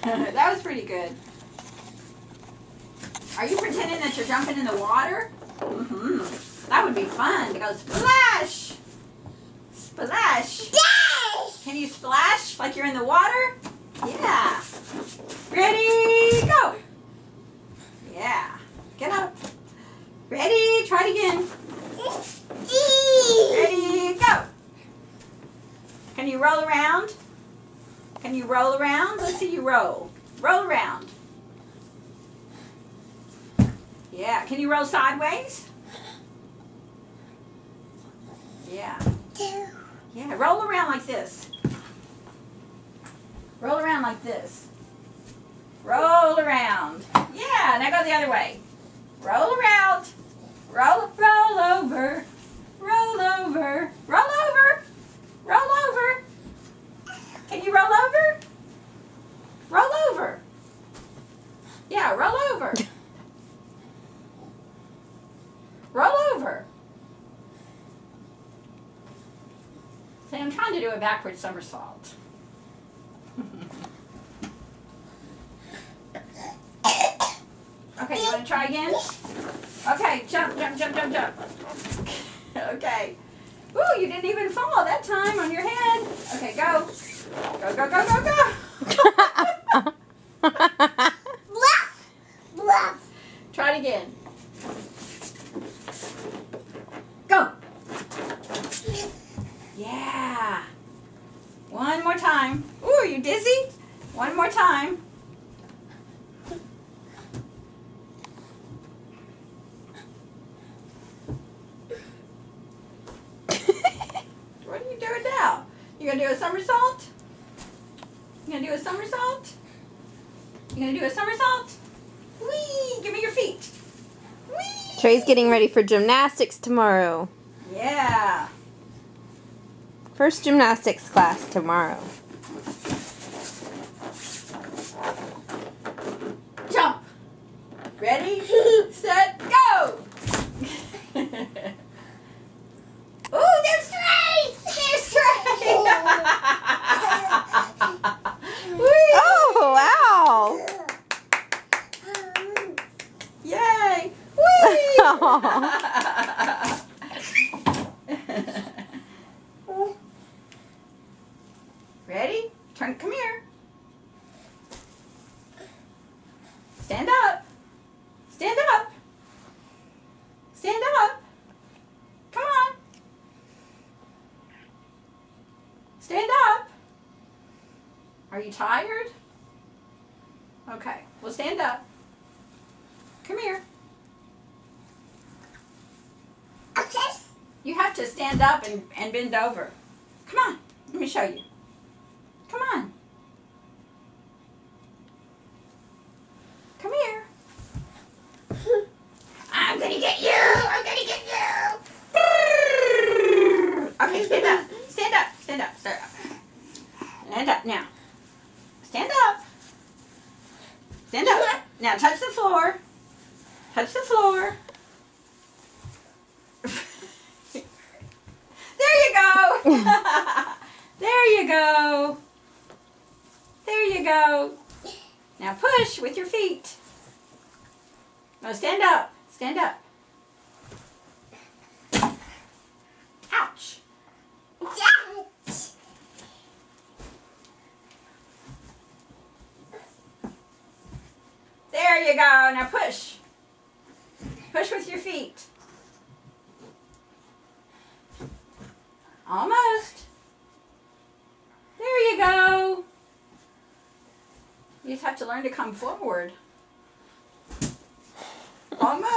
That was pretty good. Are you pretending that you're jumping in the water? Mm-hmm. That would be fun to go splash. Splash. Splash. Can you splash like you're in the water? Yeah. Ready, go. Yeah. Get up. Ready, try it again. Ready, go. Can you roll around? Can you roll around? Let's see you roll. Roll around. Yeah. Can you roll sideways? Yeah. Yeah. Roll around like this. Roll around like this. Roll around. Yeah. Now go the other way. Roll around. Roll over. Roll over. Roll over. Roll over. Can you roll over? Roll over. Yeah, roll over. Roll over. See, I'm trying to do a backward somersault. Okay, you want to try again? Okay, jump, jump, jump, jump, jump. Okay. Ooh, you didn't even fall that time on your head. Okay, go. Go, go, go, go, go. Try it again. Go. Yeah. One more time. Ooh, are you dizzy? One more time. What are you doing now? You gonna do a somersault? You gonna do a somersault? You gonna do a somersault? Whee! Give me your feet. Whee! Trey's getting ready for gymnastics tomorrow. Yeah. First gymnastics class tomorrow. Jump. Ready, set, go. Ooh, there's Trey! There's Trey! Whee! Oh, wow! Yay! Whee! Ready? Turn. Come here. Stand up. Stand up. Stand up. Come on. Stand up. Are you tired? Okay. Well, stand up. Come here. You have to stand up and bend over. Come on. Let me show you. Come on. Come here. I'm gonna get you. I'm gonna get you. Okay, stand up. Stand up. Stand up. Stand up. Stand up now. Stand up. Stand up. Now touch the floor. Touch the floor. There you go. There you go. There you go. Now push with your feet. Now stand up. Stand up. Ouch. There you go. Now push. Push with your feet. Almost. There you go. You just have to learn to come forward. Almost.